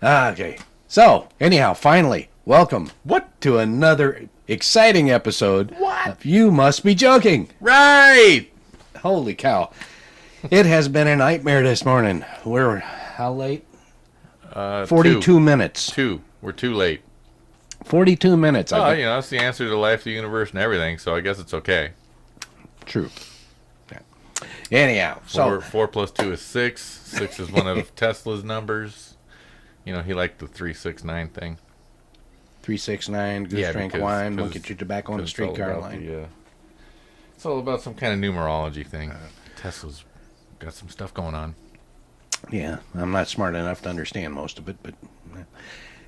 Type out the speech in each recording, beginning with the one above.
Okay. So, anyhow, finally, welcome What? to another exciting episode What? of You Must Be Joking. Right. Holy cow. It has been a nightmare this morning. We're, how late? 42 minutes. We're too late. 42 minutes. Oh, that's the answer to life, the universe, and everything. So I guess it's okay. True. Yeah. Anyhow, Four plus two is six. Six is one of Tesla's numbers. You know, he liked the 369 thing. 369, Goose Drink Wine, won't get your tobacco on the streetcar line. Yeah. It's all about some kind of numerology thing. Tesla's got some stuff going on. Yeah, I'm not smart enough to understand most of it, but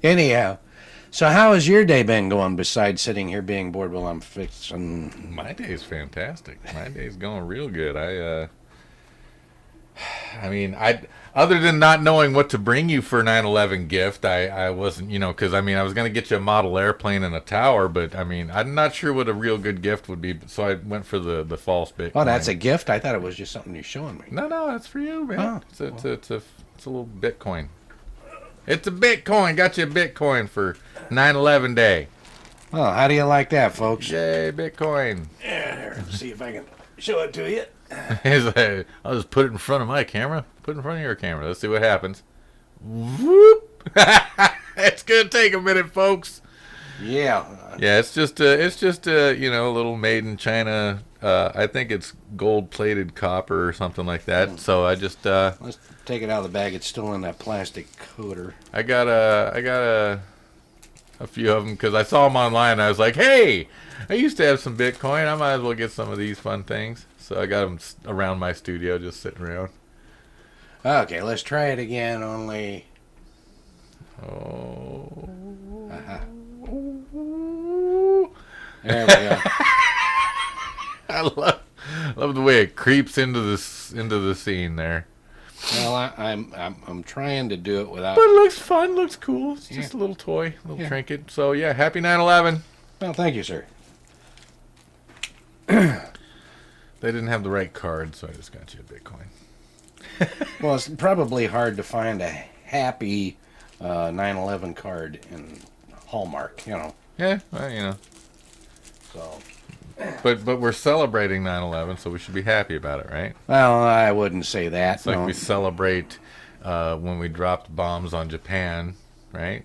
anyhow. So how has your day been going besides sitting here being bored while I'm fixing... My day's fantastic. My day's going real good. I other than not knowing what to bring you for 9/11 gift, I wasn't, because I was going to get you a model airplane and a tower, but I'm not sure what a real good gift would be, so I went for the false Bitcoin. Oh, that's a gift? I thought it was just something you're showing me. No, that's for you, man. Oh, it's a little Bitcoin. It's a Bitcoin. Got you a Bitcoin for 9/11 day. Oh, how do you like that, folks? Yay, Bitcoin. Yeah, there. See if I can show it to you. I'll just put it in front of my camera. Put it in front of your camera. Let's see what happens. Whoop! It's gonna take a minute, folks. Yeah. Yeah, it's just a little made in China. I think it's gold-plated copper or something like that. So I just let's take it out of the bag. It's still in that plastic coater. I got a few of them because I saw them online. And I was like, hey, I used to have some Bitcoin. I might as well get some of these fun things. So I got them around my studio, just sitting around. Okay, let's try it again. Only. Oh. Uh-huh. There we go. I love the way it creeps into the scene there. Well, I'm trying to do it without. But it looks fun, looks cool. It's just a little toy, little trinket. So yeah, happy 9/11. Well, thank you, sir. They didn't have the right card, so I just got you a Bitcoin. Well, it's probably hard to find a happy 9/11 card in Hallmark, Yeah, well, So. But we're celebrating 9/11, so we should be happy about it, right? Well, I wouldn't say that. It's like we celebrate when we dropped bombs on Japan, right?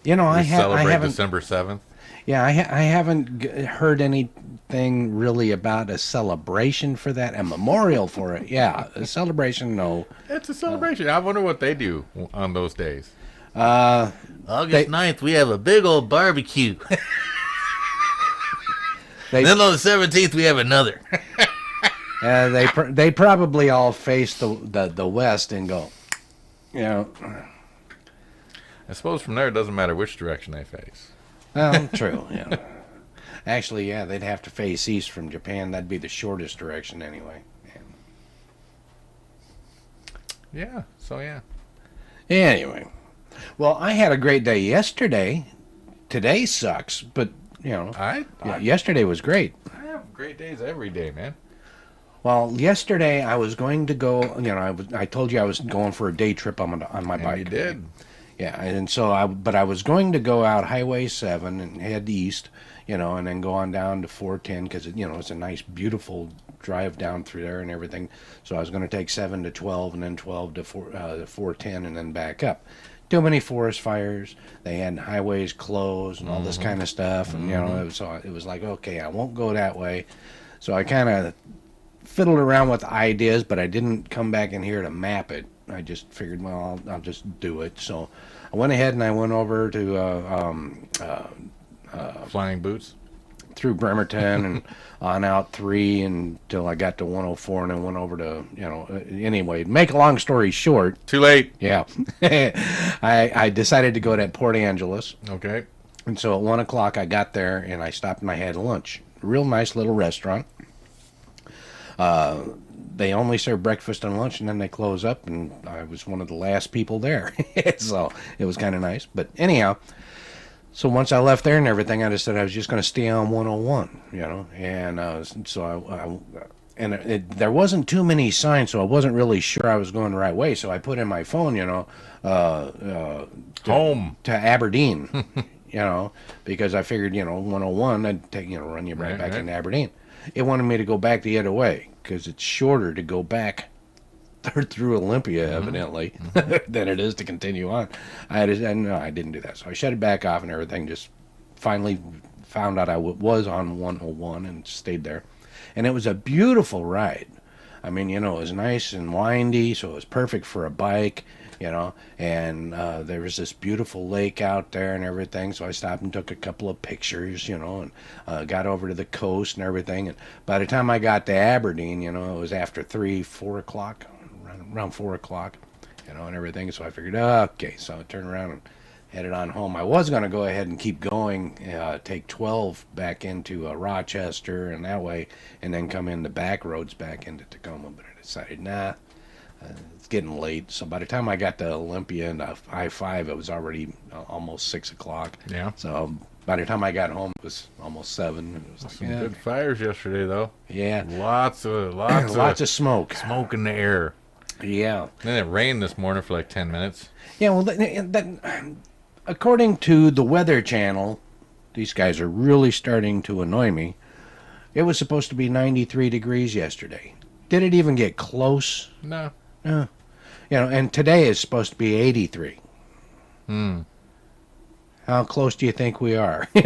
I haven't December 7th. Yeah, I haven't heard anything really about a celebration for that. A memorial for it, yeah. A celebration, no. It's a celebration. I wonder what they do on those days. August 9th, we have a big old barbecue. Then on the 17th, we have another. They probably all face the west and go, I suppose from there it doesn't matter which direction they face. Well, true, yeah. Actually, yeah, they'd have to face east from Japan. That'd be the shortest direction anyway. Yeah, so yeah. Anyway, well, I had a great day yesterday. Today sucks, but, yesterday was great. I have great days every day, man. Well, yesterday I was going to go, I told you I was going for a day trip on my bike. You did. Yeah, and so I was going to go out Highway 7 and head east, and then go on down to 410 because, it's a nice, beautiful drive down through there and everything. So I was going to take 7 to 12 and then 12 to 410 and then back up. Too many forest fires. They had highways closed and all this kind of stuff. And, it was like, okay, I won't go that way. So I kind of fiddled around with ideas, but I didn't come back in here to map it. I just figured, well, I'll just do it. So I went ahead and I went over to Flying Boots through Bremerton and on out 3 until I got to 104 and then went over to, anyway, make a long story short. Too late. Yeah. I decided to go to Port Angeles. Okay. And so at 1 o'clock I got there and I stopped and I had lunch. Real nice little restaurant. They only serve breakfast and lunch, and then they close up, and I was one of the last people there. So it was kind of nice. But anyhow, so once I left there and everything, I just said I was just going to stay on 101, and so there wasn't too many signs, so I wasn't really sure I was going the right way. So I put in my phone, Home. to Aberdeen, because I figured, 101, I'd take, run you right Right, back right. into Aberdeen. It wanted me to go back the other way because it's shorter to go back through Olympia, evidently, than it is to continue on. No, I didn't do that. So I shut it back off and everything. Just finally found out I was on 101 and stayed there. And it was a beautiful ride. I mean, it was nice and windy, so it was perfect for a bike, And there was this beautiful lake out there and everything. So I stopped and took a couple of pictures, and got over to the coast and everything. And by the time I got to Aberdeen, it was after 3, 4 o'clock, around 4 o'clock, and everything. So I figured, okay. So I turned around and headed on home. I was going to go ahead and keep going, take 12 back into Rochester and that way, and then come in the back roads back into Tacoma. But I decided, nah, it's getting late. So by the time I got to Olympia and I-5, it was already almost 6 o'clock. Yeah. So by the time I got home, it was almost 7. It was like, Some good fires yesterday, though. yeah, Lots lots of smoke. smoke in the air. Yeah. And then it rained this morning for like 10 minutes. Yeah, well, according to the Weather Channel, these guys are really starting to annoy me. It was supposed to be 93 degrees yesterday. Did it even get close? No. No. And today is supposed to be 83. How close do you think we are? I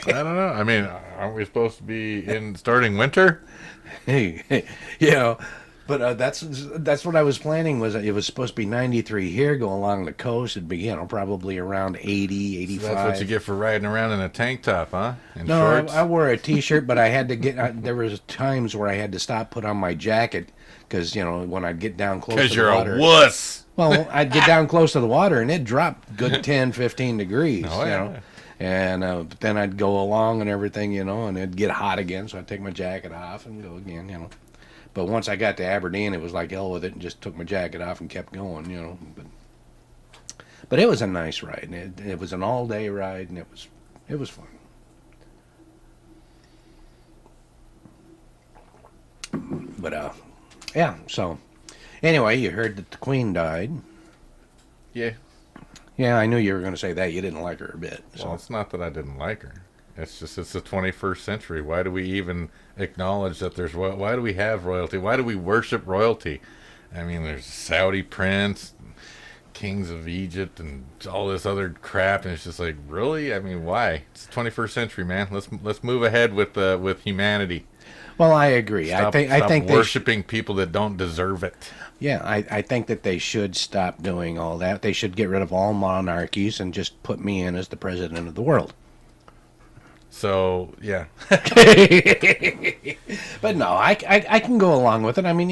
don't know. I mean, aren't we supposed to be in starting winter? Hey, but that's what I was planning. Was it was supposed to be 93 here, go along the coast. It'd be probably around 80, 85. That's what you get for riding around in a tank top, huh? In No, shorts? I wore a T-shirt, but I had to get. There was times where I had to stop, put on my jacket, because when I'd get down close to Because the you're water. a wuss. Well, I'd get down close to the water and it'd drop good 10, 15 degrees. Oh, yeah. And but then I'd go along and everything, and it'd get hot again, so I'd take my jacket off and go again. But once I got to Aberdeen, it was like hell with it, and just took my jacket off and kept going. But it was a nice ride, and it was an all-day ride, and it was fun. But yeah. So anyway, you heard that the Queen died. Yeah. Yeah, I knew you were going to say that. You didn't like her a bit. So. Well, it's not that I didn't like her. It's just it's the 21st century. Why do we even acknowledge that there's why do we have royalty? Why do we worship royalty? I mean, there's Saudi prince, kings of Egypt, and all this other crap, and it's just like, really? I mean, why? It's the 21st century, man. Let's move ahead with humanity. Well, I agree. Stop I think worshiping people that don't deserve it. Yeah, I think that they should stop doing all that. They should get rid of all monarchies and just put me in as the president of the world. So, yeah. But no, I can go along with it. I mean,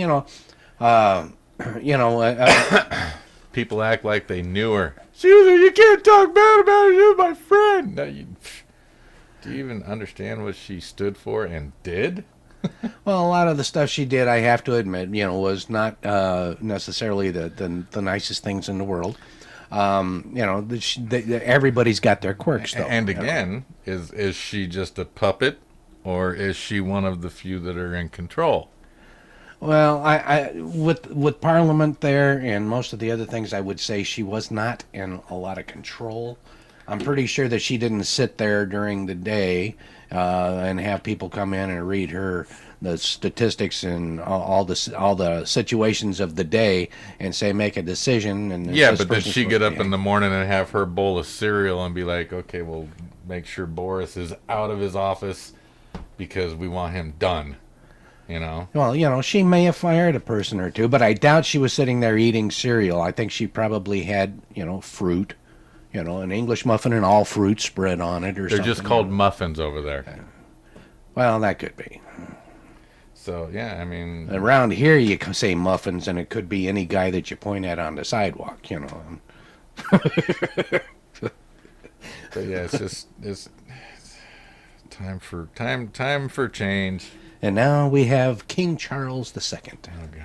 People act like they knew her. Susan, you can't talk bad about her. You're my friend. No, do you even understand what she stood for and did? well, a lot of the stuff she did, I have to admit, was not necessarily the nicest things in the world. Everybody's got their quirks, though. And again, is she just a puppet, or is she one of the few that are in control? Well, I with Parliament there and most of the other things, I would say she was not in a lot of control. I'm pretty sure that she didn't sit there during the day and have people come in and read her the statistics and all the situations of the day and say make a decision. And yeah, but did she get up in the morning and have her bowl of cereal and be like, okay, well, make sure Boris is out of his office because we want him done? Well, she may have fired a person or two, but I doubt she was sitting there eating cereal. I think she probably had, fruit, an English muffin and all fruit spread on it or something. They're just called muffins over there. Well, that could be. So, yeah, I mean... Around here, you can say muffins, and it could be any guy that you point at on the sidewalk, But, yeah, it's time for change. And now we have King Charles II. Oh, God.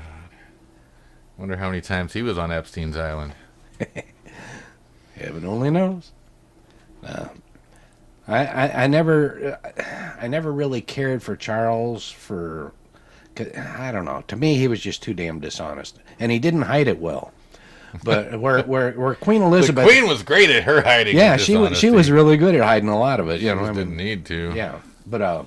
Wonder how many times he was on Epstein's Island. Heaven only knows. I never really cared for Charles I don't know. To me, he was just too damn dishonest, and he didn't hide it well. But where Queen The Elizabeth, Queen was great at her hiding. yeah, she was really good at hiding a lot of it. You know, Just I mean, didn't need to. yeah, but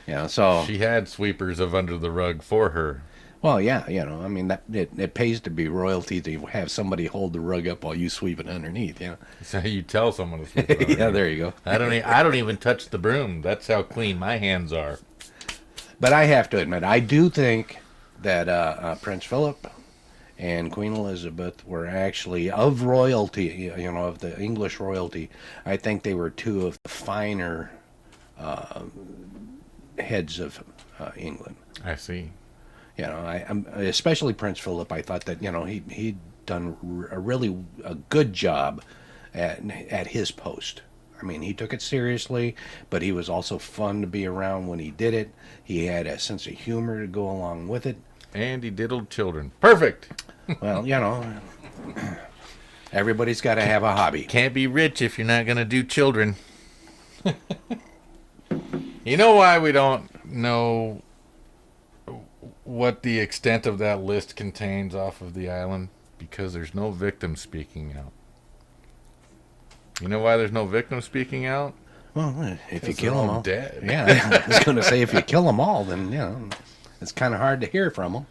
yeah. So She had sweepers of under the rug for her. well, yeah, you know, I mean that it pays to be royalty to have somebody hold the rug up while you sweep it underneath. You know, So you tell someone to sweep it. yeah, there you go. I don't even touch the broom. That's how clean my hands are. But I have to admit, I do think that Prince Philip and Queen Elizabeth were actually of royalty, you know, of the English royalty. I think they were two of the finer heads of England. I see. You know, especially Prince Philip. I thought that, you know, he'd done a good job at his post. I mean, he took it seriously, but he was also fun to be around when he did it. He had a sense of humor to go along with it. And he diddled children. Perfect. Well, you know, everybody's got to have a hobby. Can't be rich if you're not going to do children. You know why we don't know what the extent of that list contains off of the island? Because there's no victim speaking out. You know why there's no victim speaking out? Well, if you Because kill they're them all all, dead. yeah, I was going to say if you kill them all, then you know it's kind of hard to hear from them.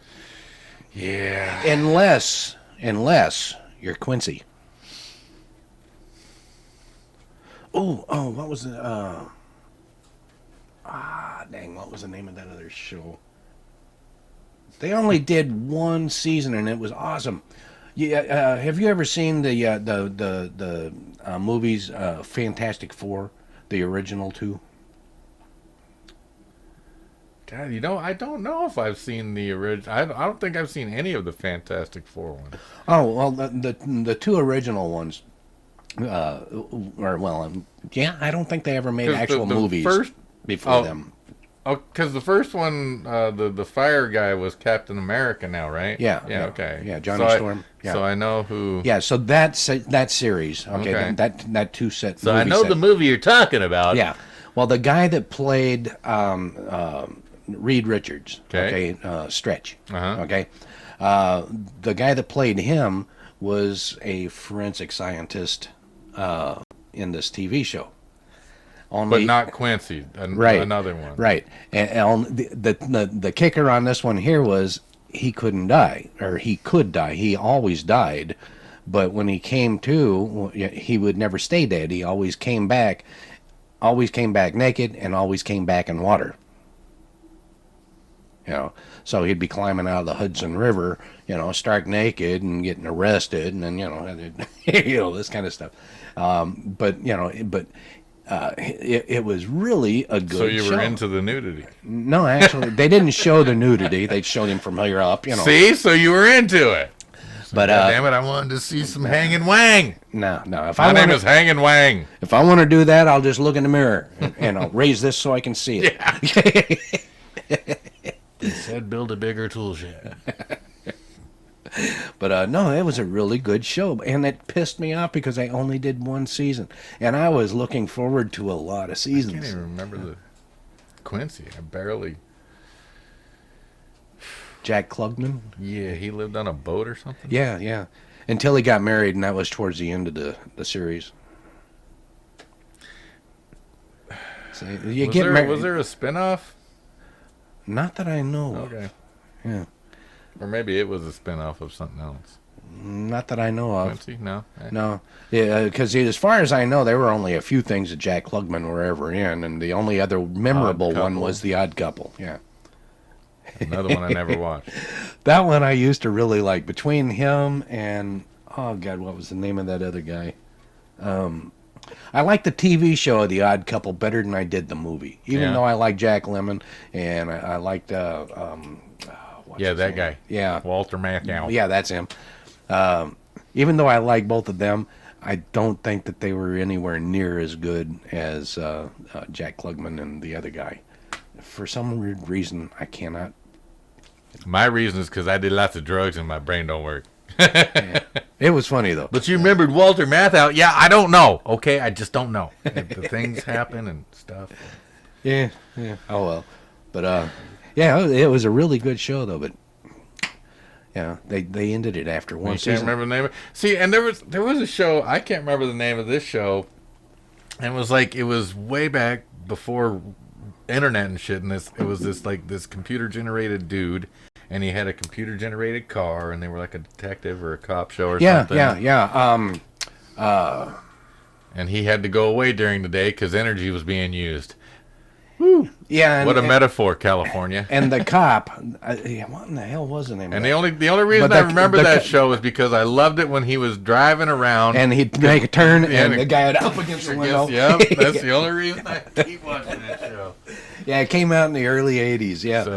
Yeah. Unless you're Quincy. Oh, what was it? Dang, what was the name of that other show? They only did one season and it was awesome. Yeah, have you ever seen the movies Fantastic Four, the original two? God, you know, I don't know if I've seen the original. I don't think I've seen any of the Fantastic Four ones. Oh well, the two original ones, yeah, I don't think they ever made 'Cause actual the movies first- before them. Oh, because the first one, the fire guy was Captain America now, right? Yeah, Yeah. Okay. yeah, Johnny So Storm. Yeah. So I know who. Yeah, so that series, okay, Okay. that two set. So I movie know set. the movie you're talking about. Yeah, well, the guy that played Reed Richards, Okay. Stretch, Uh-huh. okay, the guy that played him was a forensic scientist in this TV show. Only, But not Quincy. right, Another one. right, and the kicker on this one here was he couldn't die, or he could die. He always died, but when he came to, he would never stay dead. He always came back naked, and always came back in water. You know, so he'd be climbing out of the Hudson River, you know, stark naked and getting arrested, and then this kind of stuff. It was really a good. So you were show. into the nudity. No, actually, they didn't show the nudity. They showed him from here up, you know. See, so you were into it. But God damn it, I wanted to see some hanging wang. no. If My I name want is Hanging Wang. if I want to do that, I'll just look in the mirror and I'll raise this so I can see it. He said build a bigger tool shed. But no, it was a really good show, and it pissed me off because I only did one season, and I was looking forward to a lot of I seasons. can't even remember the Quincy. I barely. Jack Klugman. Yeah, he lived on a boat or something. Yeah. Until he got married, and that was towards the end of the series. So you get married. Was there a spinoff? Not that I know of. Okay. Yeah. Or maybe it was a spinoff of something else. Not that I know of. Quincy? No. No. Yeah, because as far as I know, there were only a few things that Jack Klugman were ever in, and the only other memorable Odd one Couple. was The Odd Couple. Yeah. Another one I never watched. That one I used to really like. Between him and, oh God, what was the name of that other guy? I like the TV show of The Odd Couple better than I did the movie. Even Yeah. though I like Jack Lemmon, and I liked, what's Yeah, his that name? guy. Yeah. Walter Matthau. Yeah, that's him. Even though I like both of them, I don't think that they were anywhere near as good as Jack Klugman and the other guy. For some weird reason, I cannot. My reason is because I did lots of drugs and my brain don't work. It was funny though. But you remembered Walter Matthau? Yeah, I don't know. Okay, I just don't know. The things happen and stuff. Yeah. Oh well. But Yeah, it was a really good show though, but yeah, they ended it after one You season. can't remember the name of it? See, and there was a show, I can't remember the name of this show, and it was way back before internet and shit, and it was this computer generated dude, and he had a computer generated car, and they were like a detective or a cop show or something. Yeah. And he had to go away during the day because energy was being used. Yeah. And, What a metaphor, California. And the cop, what in the hell was the name? And of the only reason But I the- remember the- that show is because I loved it when he was driving around. And he'd make a turn, Yeah, and the guy would up against the window. Yep, that's the only reason I keep watching that show. Yeah, it came out in the early '80s. Yeah. So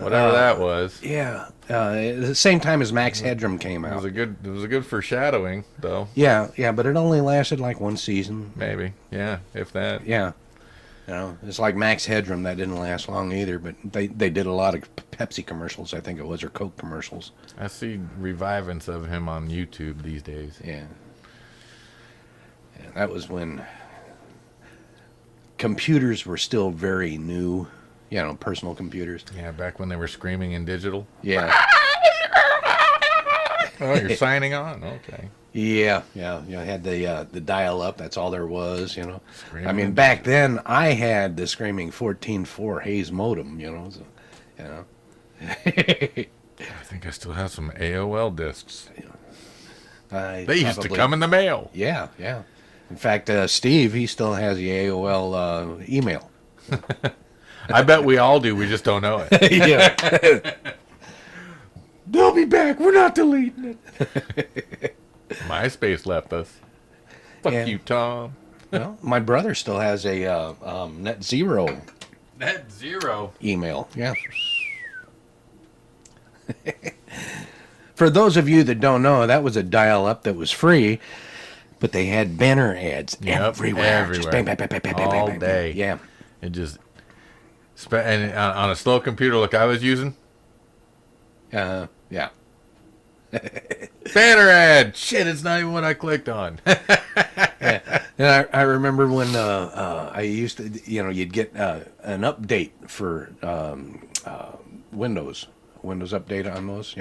whatever that was. Yeah. At the same time as Max Headroom came It was out. a good foreshadowing, though. Yeah, but it only lasted like one season. Maybe, yeah, if that. Yeah. It's like Max Headroom, that didn't last long either, but they did a lot of Pepsi commercials, I think it was, or Coke commercials. I see revivings of him on YouTube these days. Yeah. That was when computers were still very new, personal computers. Yeah, back when they were screaming in digital. Yeah. Oh, you're signing on? Okay. Yeah. You had the dial-up, that's all there was, Screaming I mean, in back then, I had the screaming 14.4 Hayes modem, I think I still have some AOL discs. They used to come in the mail. Yeah. In fact, Steve, he still has the AOL email. I bet we all do. We just don't know it. Yeah. They'll be back. We're not deleting it. MySpace left us. Fuck Yeah. you, Tom. Well, my brother still has a Net Zero Net zero. email. Yeah. For those of you that don't know, that was a dial-up that was free, but they had banner ads everywhere. Just bang, bang, bang, bang, bang, bang, All bang, bang. day. Yeah. It just and on a slow computer like I was using, Yeah. banner ad. Shit, it's not even what I clicked on. And I remember when I used to, you'd get an update for Windows update on those,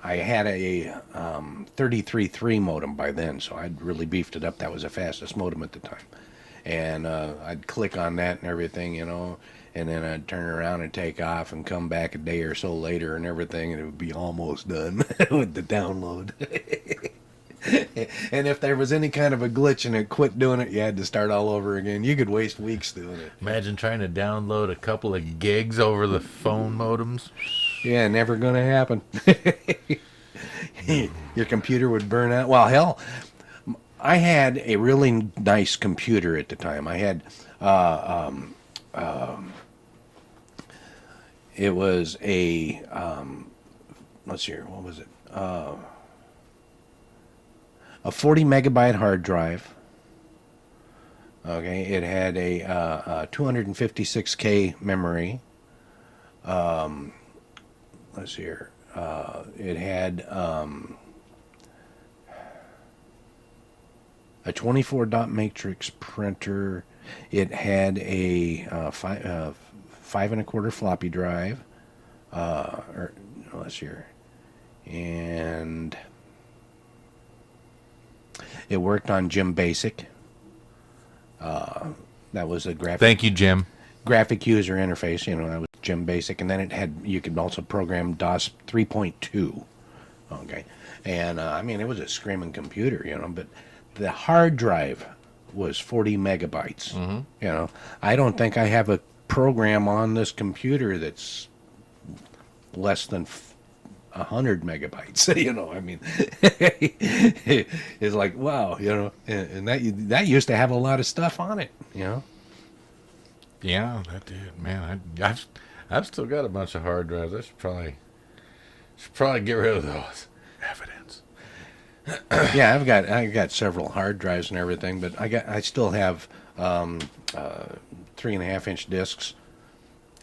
I had a 33.3 modem by then, so I'd really beefed it up. That was the fastest modem at the time. And I'd click on that and everything, and then I'd turn around and take off and come back a day or so later and everything, and it would be almost done with the download. And if there was any kind of a glitch and it quit doing it, you had to start all over again. You could waste weeks doing it. Imagine trying to download a couple of gigs over the phone modems. Yeah, never going to happen. Your computer would burn out. Well, hell, I had a really nice computer at the time. I had, it was a, let's see here, what was it? A 40 megabyte hard drive. Okay, it had a 256K memory. Let's see here. It had a 24 dot matrix printer. It had a 5 1/4 floppy drive. Let's see here. And it worked on Jim Basic. That was a Thank you, Jim. graphic user interface. That was Jim Basic, and then you could also program DOS 3.2. Okay, and I mean, it was a screaming computer, but the hard drive was 40 megabytes. Mm-hmm. I don't think I have a program on this computer that's less than 100 megabytes. I mean, it's like, wow, and that used to have a lot of stuff on it. Yeah, that did, man. I've still got a bunch of hard drives. I should probably get rid of those. Evidence. Yeah, I got several hard drives and everything, but I still have 3.5-inch discs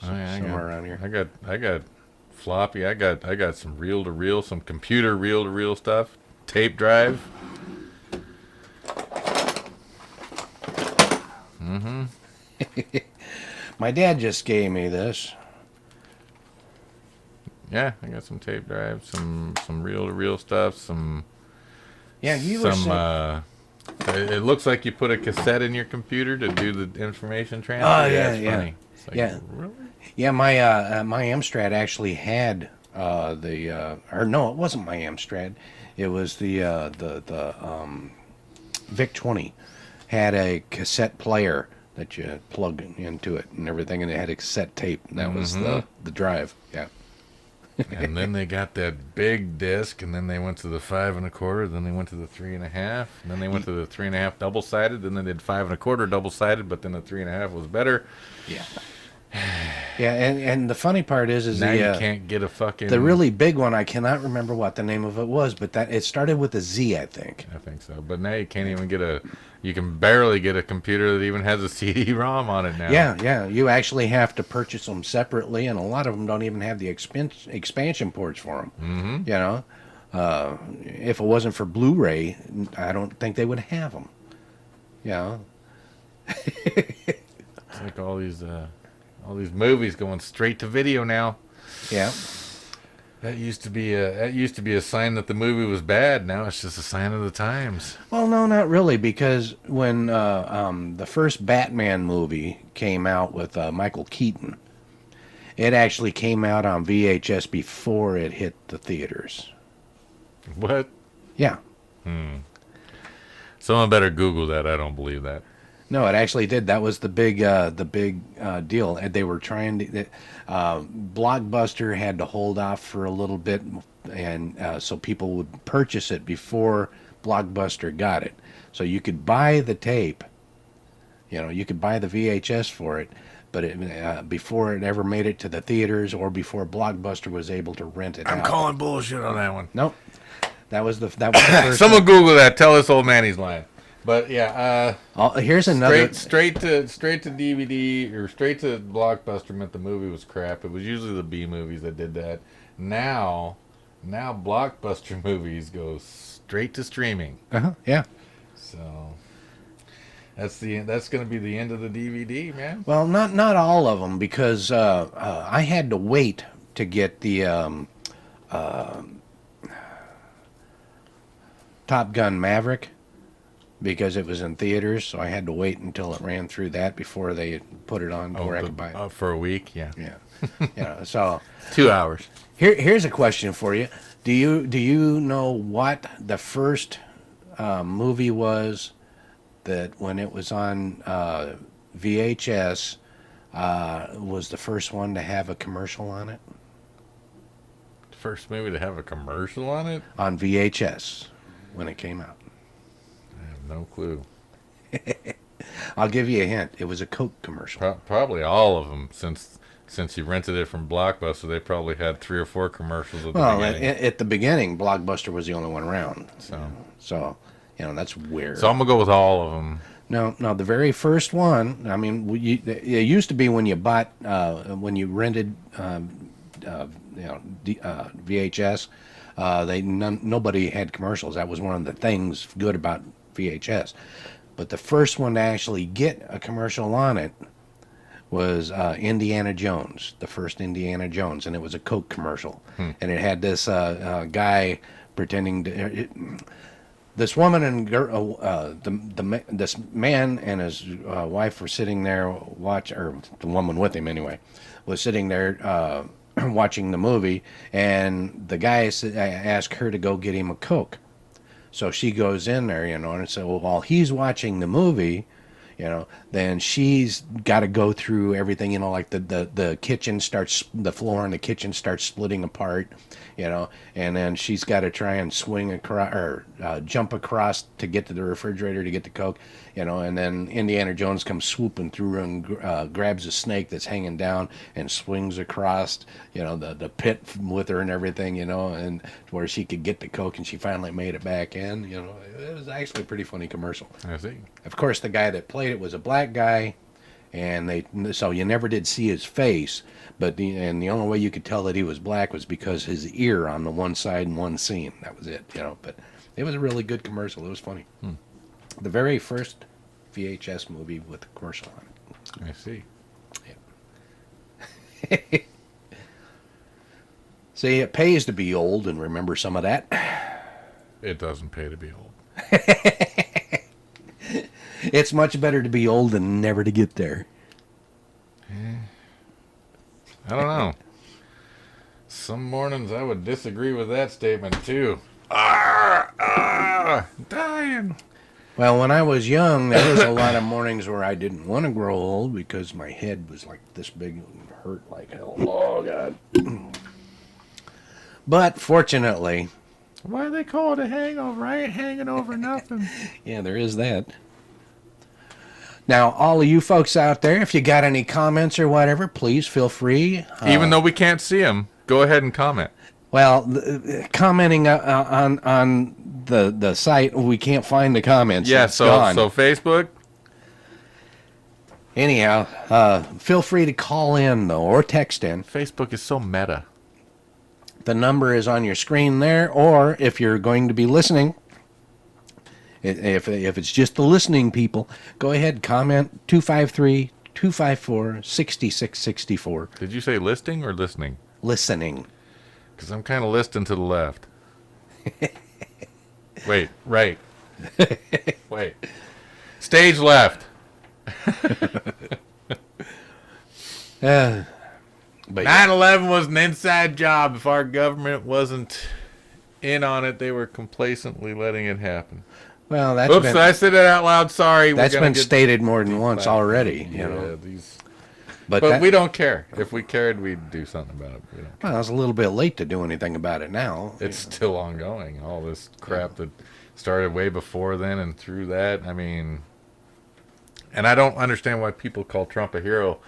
Oh, yeah, somewhere around here. I got floppy. I got some reel to reel, some computer reel to reel stuff. Tape drive. My dad just gave me this. Yeah, I got some tape drives, some reel to reel stuff, some Yeah, you were some. saying. It looks like you put a cassette in your computer to do the information Oh transfer. Yeah, yeah, it's yeah, funny. It's like, yeah, really? yeah. My Amstrad actually had or no, it wasn't my Amstrad. It was the VIC-20 had a cassette player that you plug into it and everything, and it had a cassette tape, and that was Mm-hmm. the drive. Yeah. And then they got that big disc, and then they went to the 5 1/4, then they went to the 3 1/2, and then they went to the 3 1/2 double sided, then they did 5 1/4 double sided, but then the 3 1/2 was better. Yeah. Yeah, and the funny part is Now you can't get a the fucking. really big one. I cannot remember what the name of it was, but that it started with a Z, I think. I think so, but now you can't even get a. You can barely get a computer that even has a CD-ROM on it now. Yeah, yeah. You actually have to purchase them separately, and a lot of them don't even have the expansion ports for them. Mm-hmm. You know, if it wasn't for Blu-ray, I don't think they would have them. You know. It's like all these movies going straight to video now. Yeah. That used to be a sign that the movie was bad. Now it's just a sign of the times. Well, no, not really, because when the first Batman movie came out with Michael Keaton, it actually came out on VHS before it hit the theaters. What? Yeah. Someone better Google that. I don't believe that. No, it actually did. That was the big deal. And they were trying to. Blockbuster had to hold off for a little bit, and so people would purchase it before Blockbuster got it. So you could buy the tape. You know, you could buy the VHS for it, but before it ever made it to the theaters or before Blockbuster was able to rent it I'm out. calling bullshit on that one. Nope. That was the first. Someone Google that. Tell this old man he's lying. But yeah, Here's another. straight to DVD or straight to Blockbuster meant the movie was crap. It was usually the B movies that did that. Now Blockbuster movies go straight to streaming. Yeah. So that's going to be the end of the DVD, man. Well, not all of them, because I had to wait to get the Top Gun Maverick because it was in theaters. So I had to wait until it ran through that before they put it on where I could buy it. For a week, yeah. Yeah. So 2 hours. here's a question for you. Do you know what the first movie was that when it was on VHS was the first one to have a commercial on it? First movie to have a commercial on it? On VHS when it came out. I have no clue. I'll give you a hint. It was a Coke commercial. Probably all of them, since you rented it from Blockbuster. They probably had 3 or 4 commercials at the beginning. At the beginning, Blockbuster was the only one around. So That's weird. I'm gonna go with all of them. No, the very first one. I mean, it used to be when you bought, when you rented, VHS. Nobody had commercials. That was one of the things good about VHS. But the first one to actually get a commercial on it was Indiana Jones, the first Indiana Jones, and it was a Coke commercial, and it had this guy pretending to. This woman and this man and his wife were sitting there or the woman with him anyway, was sitting there watching the movie, and the guy asked her to go get him a Coke. So she goes in there, and so while he's watching the movie, then she's got to go through everything, like the kitchen starts, the floor in the kitchen starts splitting apart, and then she's got to try and swing across or jump across to get to the refrigerator to get the Coke, and then Indiana Jones comes swooping through and grabs a snake that's hanging down and swings across, the pit with her and everything, and where she could get the Coke, and she finally made it back in. It was actually a pretty funny commercial. I see. Of course, the guy that played it was a black guy, and so you never did see his face. But the only way you could tell that he was black was because his ear on the one side in one scene. That was it, But it was a really good commercial. It was funny. The very first VHS movie with a commercial on it. I see. Yeah. See, it pays to be old and remember some of that. It doesn't pay to be old. It's much better to be old than never to get there. I don't know. Some mornings I would disagree with that statement too. Dying. Well, when I was young, there was a lot of mornings where I didn't want to grow old because my head was like this big and hurt like hell. Oh, God. But fortunately, Why do they call it a hangover? I ain't hanging over nothing. yeah, there is that. Now, all of you folks out there, if you got any comments or whatever, please feel free. Even though we can't see them, go ahead and comment. Well, commenting on the site, we can't find the comments. Yeah, It's so gone. Facebook. Anyhow, feel free to call in, though, or text in. Facebook is so meta. The number is on your screen there, or if you're going to be listening, if it's just the listening people, go ahead, comment 253-254-6664. Did you say listing or listening? Listening. Because I'm kind of listing to the left. Wait, right. Wait. Stage left. But 9/11 was an inside job. If our government wasn't in on it, they were complacently letting it happen. well, that's Oops, been I said it out loud. Sorry. that's been stated more than once already. You know, But that, we don't care. If we cared, we'd do something about it. We don't. well, it's a little bit late to do anything about it now. It's still ongoing. All this crap that started way before then and through that. I mean, and I don't understand why people call Trump a hero.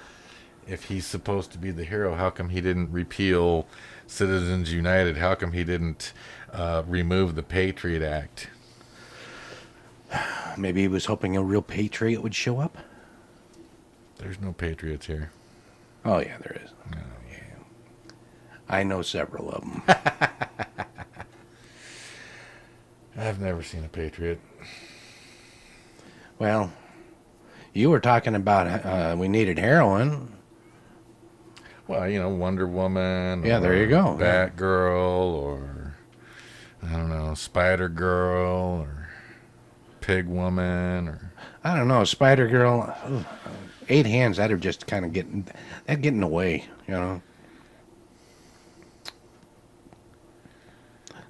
If he's supposed to be the hero, how come he didn't repeal Citizens United? How come he didn't remove the Patriot Act? Maybe he was hoping a real patriot would show up. There's no patriots here. Oh yeah, there is. No. Yeah. I know several of them. I've never seen a patriot. Well, you were talking about we needed heroin. Well, you know, Wonder Woman. Yeah, or there you go. Batgirl, or I don't know, Spider Girl, or Pig Woman, or I don't know, Spider Girl. 8 hands. That'd just kind of that'd get in the way, you know.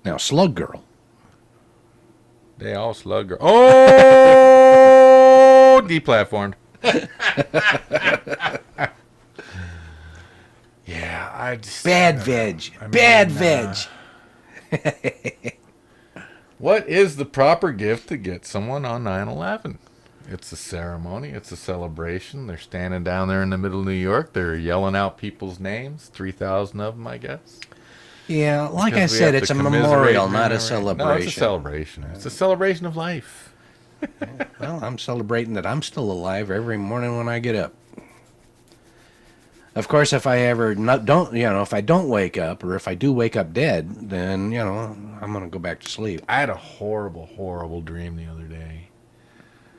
Now, Slug Girl. they all slug girl. Oh, deplatformed. Yeah, I just Bad veg. I mean, Bad veg. What is the proper gift to get someone on 9/11? It's a ceremony. It's a celebration. They're standing down there in the middle of New York. They're yelling out people's names. 3,000 of them, I guess. Yeah, like I Because we said, have it's to a commiserate memorial, and not a commemorate. celebration. No, it's a celebration. It's a celebration of life. Well, I'm celebrating that I'm still alive every morning when I get up. Of course, if I ever if I don't wake up, or if I do wake up dead, then, I'm going to go back to sleep. I had a horrible, horrible dream the other day.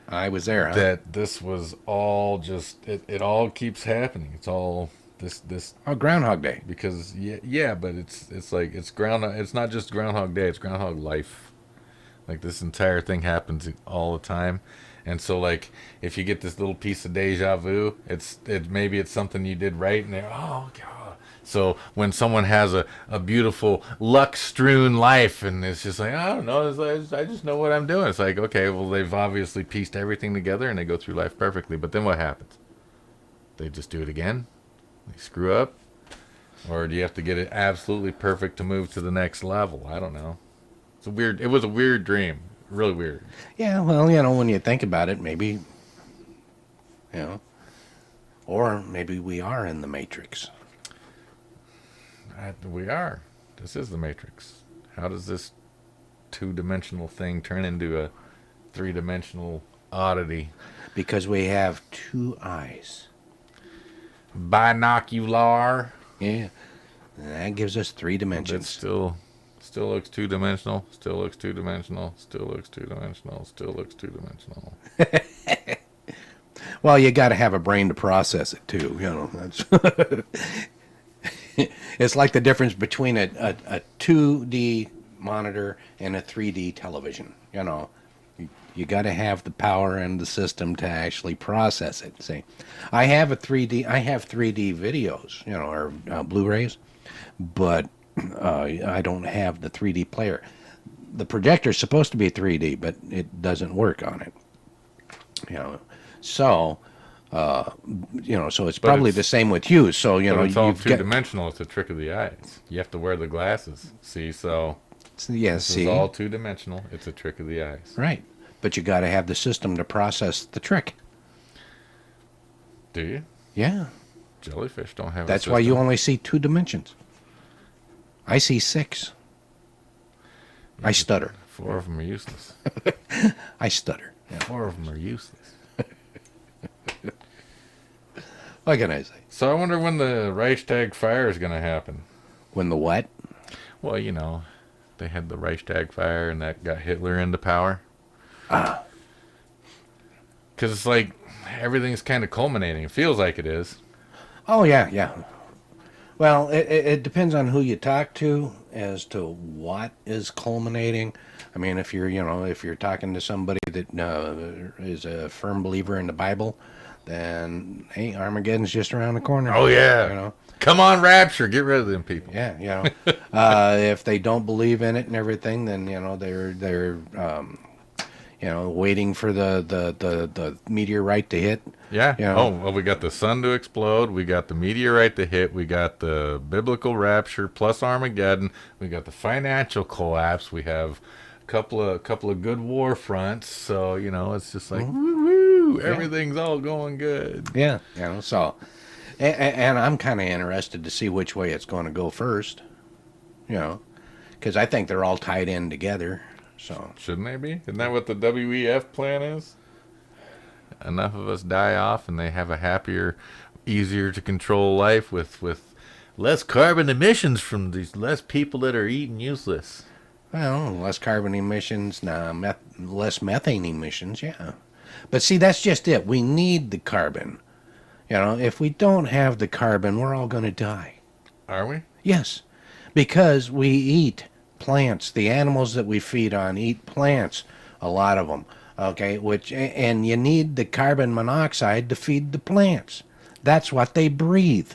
I was there, huh? That this was all just, it all keeps happening. It's all this Oh, Groundhog Day. because yeah, but it's like it's not just Groundhog Day, it's Groundhog Life. Like this entire thing happens all the time. And so, like, if you get this little piece of deja vu, maybe it's something you did right, and oh god. So when someone has a beautiful luck-strewn life, and it's just like, I don't know, I just know what I'm doing. It's like, okay, well, they've obviously pieced everything together, and they go through life perfectly. But then what happens? They just do it again? They screw up? Or do you have to get it absolutely perfect to move to the next level? I don't know. It was a weird dream. Really weird. Yeah, well, when you think about it, maybe, or maybe we are in the Matrix. We are. This is the Matrix. How does this two-dimensional thing turn into a three-dimensional oddity? Because we have 2 eyes. Binocular. Yeah. And that gives us 3 It dimensions. still looks two-dimensional. Still looks two-dimensional. Still looks two-dimensional. Still looks two-dimensional. Well, you got to have a brain to process it, too. That's It's like the difference between a 2D monitor and a 3D television. You got to have the power and the system to actually process it. See, I have 3D videos, or Blu-rays, but I don't have the 3D player. The projector's supposed to be 3D, but it doesn't work on it. So so it's probably the same with you. So It's all you've two-dimensional. It's a trick of the eyes. You have to wear the glasses. See, so yes, this is all two-dimensional. It's a trick of the eyes. right, but you got to have the system to process the trick. Do you? Yeah, Jellyfish don't have. that's a why you system. only see 2 dimensions. I see 6. I stutter. 4 of them are useless. I stutter. Yeah. 4 of them are useless. What can I say? So I wonder when the Reichstag fire is going to happen. When the what? Well, they had the Reichstag fire and that got Hitler into power. Because it's like everything's kind of culminating. It feels like it is. Oh yeah, yeah. Well, it depends on who you talk to as to what is culminating. I mean, if you're talking to somebody that is a firm believer in the Bible, then hey, Armageddon's just around the corner. Oh yeah. Come on, Rapture, get rid of them people. Yeah, if they don't believe in it and everything, then they're waiting for the meteorite to hit. Yeah. You know. Oh, well, we got the sun to explode. We got the meteorite to hit. We got the biblical rapture plus Armageddon. We got the financial collapse. We have a couple of good war fronts. So it's just like woo, everything's all going good. Yeah, so, and I'm kind of interested to see which way it's going to go first. Because I think they're all tied in together. So shouldn't they be? Isn't that what the WEF plan is? Enough of us die off, and they have a happier, easier to control life with less carbon emissions from these less people that are eating useless. Well, less carbon emissions, less methane emissions, yeah. But see, that's just it. We need the carbon. If we don't have the carbon, we're all going to die. Are we? Yes, because we eat plants. The animals that we feed on eat plants, a lot of them. Okay, and you need the carbon monoxide to feed the plants. That's what they breathe.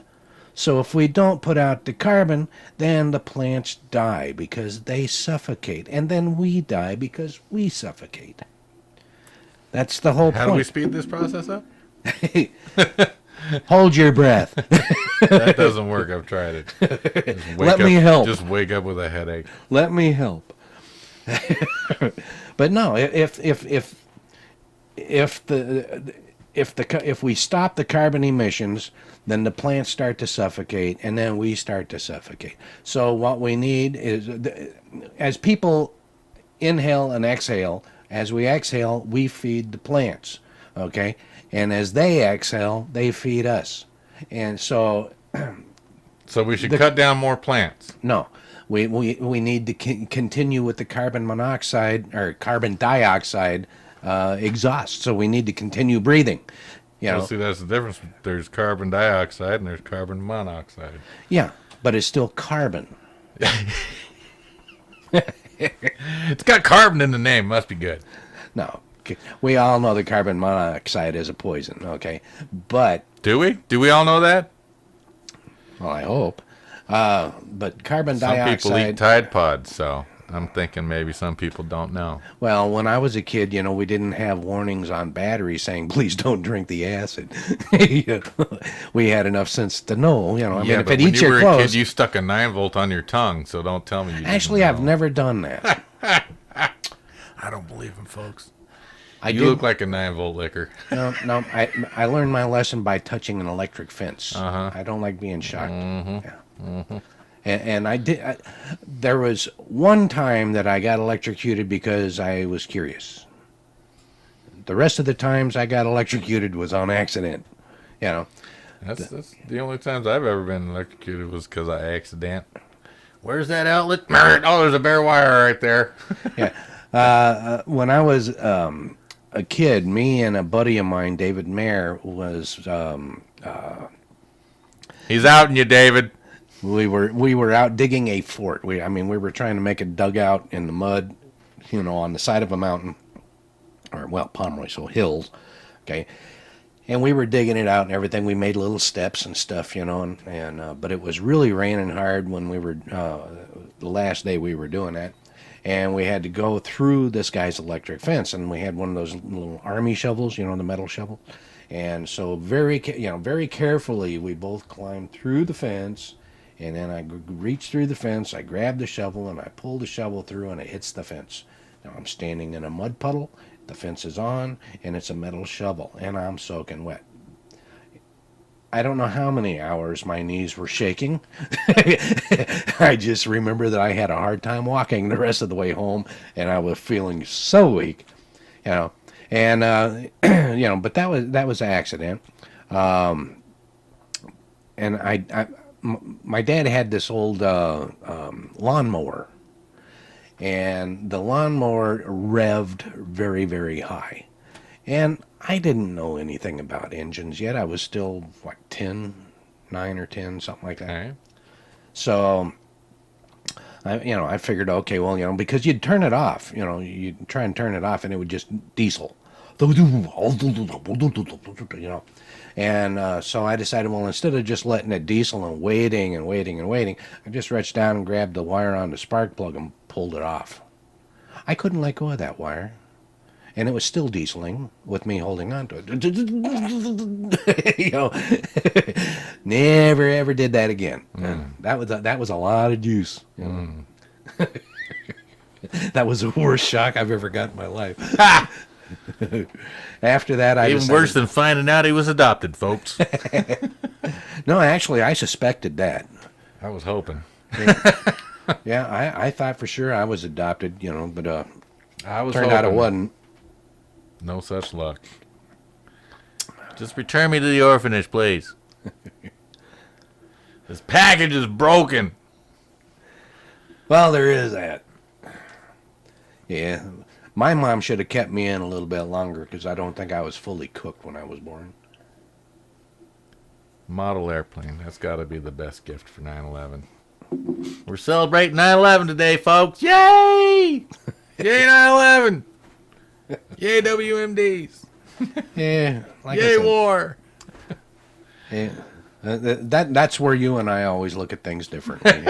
So if we don't put out the carbon, then the plants die because they suffocate. And then we die because we suffocate. That's the whole point. How do we speed this process up? Hold your breath. That doesn't work. I've tried it. Let me help. Just wake up with a headache. Let me help. But no, if we stop the carbon emissions, then the plants start to suffocate, and then we start to suffocate. So what we need is, as people inhale and exhale, as we exhale, we feed the plants, okay? And as they exhale, they feed us. And so... So we should cut down more plants. No. We need to continue with the carbon monoxide or carbon dioxide exhaust. So we need to continue breathing. Well, see, that's the difference. There's carbon dioxide and there's carbon monoxide. Yeah, but it's still carbon. It's got carbon in the name. Must be good. No, we all know that carbon monoxide is a poison. Okay, but do we? Do we all know that? Well, I hope. But carbon dioxide... Some people eat Tide Pods, so I'm thinking maybe some people don't know. Well, when I was a kid, we didn't have warnings on batteries saying, please don't drink the acid. We had enough sense to know, if it eats your clothes... When you were a kid, you stuck a 9-volt on your tongue, so don't tell me you didn't Actually, know. I've never done that. I don't believe him, folks. You look like a 9-volt licker. No, I learned my lesson by touching an electric fence. Uh-huh. I don't like being shocked. Mm-hmm. Yeah. Mm-hmm. And I did. There was one time that I got electrocuted because I was curious. The rest of the times I got electrocuted was on accident. That's the only times I've ever been electrocuted was because of accident. Where's that outlet? Oh, there's a bare wire right there. Yeah. When I was a kid, me and a buddy of mine, David Mayer, was... He's outing you, David. we were out digging a fort. We were trying to make a dugout in the mud, on the side of a mountain, or well, Pomeroy, so hills, okay. And we were digging it out and everything. We made little steps and stuff, and but it was really raining hard when we were the last day we were doing that, and we had to go through this guy's electric fence, and we had one of those little army shovels, the metal shovel, and so very carefully we both climbed through the fence, and then I reached through the fence, I grabbed the shovel, and I pulled the shovel through, and it hits the fence. Now I'm standing in a mud puddle. The fence is on, and it's a metal shovel, and I'm soaking wet. I don't know how many hours my knees were shaking. I just remember that I had a hard time walking the rest of the way home, and I was feeling so weak, And but that was an accident. And my dad had this old lawnmower. And the lawnmower revved very, very high. And I didn't know anything about engines yet. I was still, 9 or 10, something like that. Okay. So, I figured, okay, well, because you'd turn it off, you'd try and turn it off and it would just diesel. And so I decided, well, instead of just letting it diesel and waiting, I just reached down and grabbed the wire on the spark plug and pulled it off. I couldn't let go of that wire, and it was still dieseling with me holding on to it. Never ever did that again. That was a lot of juice. That was the worst shock I've ever got in my life. After that, I even worse than finding out he was adopted, folks. No, actually, I suspected that. I was hoping. Yeah, I thought for sure I was adopted, but I was turned out it wasn't. No such luck. Just return me to the orphanage, please. This package is broken. Well, there is that. Yeah. My mom should have kept me in a little bit longer because I don't think I was fully cooked when I was born. Model airplane. That's got to be the best gift for 9/11. We're celebrating 9/11 today, folks. Yay! Yay 9/11! Yay WMDs! Yeah. Like Yay war! Yeah. That's where you and I always look at things differently.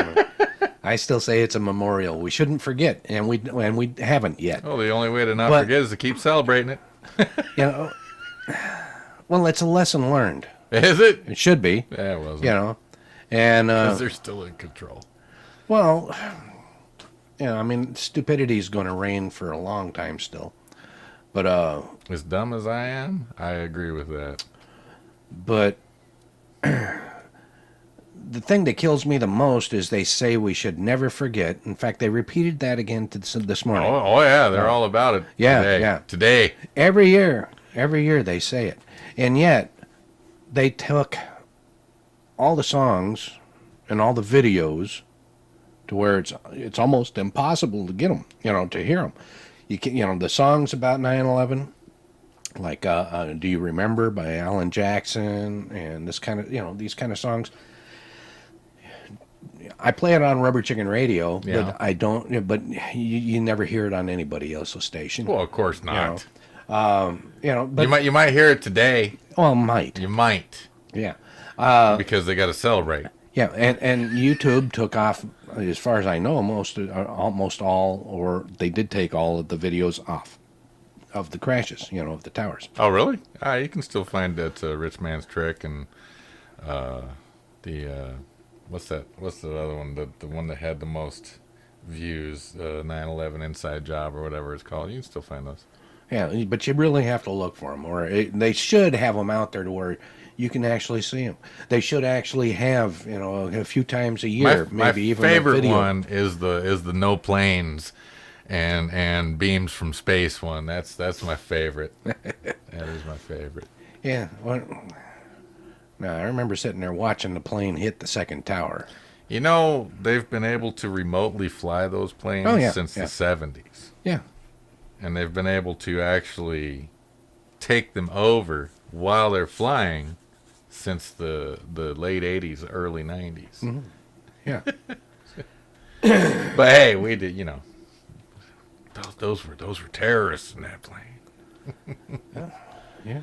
I still say it's a memorial. We shouldn't forget, and we haven't yet. Oh, the only way to not forget is to keep celebrating it. Well, it's a lesson learned. Is it? It should be. Yeah, it wasn't. And because they're still in control. Well, stupidity is going to reign for a long time still. But as dumb as I am, I agree with that. But the thing that kills me the most is they say we should never forget. In fact, they repeated that again this morning. Oh yeah, they're all about it. Yeah, today. yeah. Today. Every year they say it. And yet, they took all the songs and all the videos to where it's almost impossible to get them, to hear them. You can, the songs about 9/11, like "Do You Remember" by Alan Jackson, and this kind of, these kind of songs. I play it on Rubber Chicken Radio, but I don't. But you never hear it on anybody else's station. Well, of course not. But you might hear it today. Well, might. You might. Yeah. Because they got to celebrate. Yeah, and YouTube took off, as far as I know, almost all, or they did take all of the videos off of the crashes, of the towers. Oh, really? You can still find that Rich Man's Trick and the what's that? What's the other one? The one that had the most views, 9/11 Inside Job or whatever it's called. You can still find those. Yeah, but you really have to look for them, or they should have them out there to where you can actually see them. They should actually have, a few times a year, maybe even a favorite video. one is the no planes and beams from space one. That's my favorite. That is my favorite. Yeah. Well, now I remember sitting there watching the plane hit the second tower. They've been able to remotely fly those planes since the 70s. Yeah. And they've been able to actually take them over while they're flying since the late 80s, early 90s. Mm-hmm. Yeah. But hey, we did, those were terrorists in that plane. Yeah.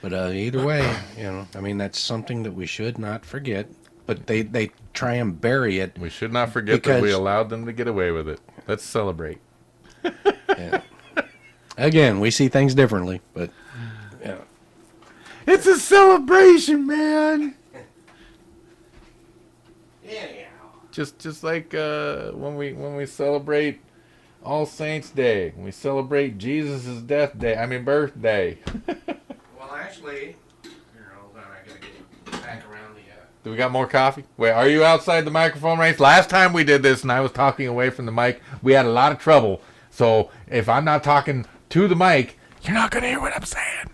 But either way, I mean, that's something that we should not forget. But they try and bury it. We should not forget that we allowed them to get away with it. Let's celebrate. Yeah. Again, we see things differently, but yeah. It's a celebration, man. Yeah. Just like when we celebrate All Saints Day, when we celebrate Jesus' birthday. Well, actually, hold on, I gotta get back around the. Do we got more coffee? Wait, are you outside the microphone race? Last time we did this and I was talking away from the mic, we had a lot of trouble. So if I'm not talking to the mic, you're not gonna hear what I'm saying.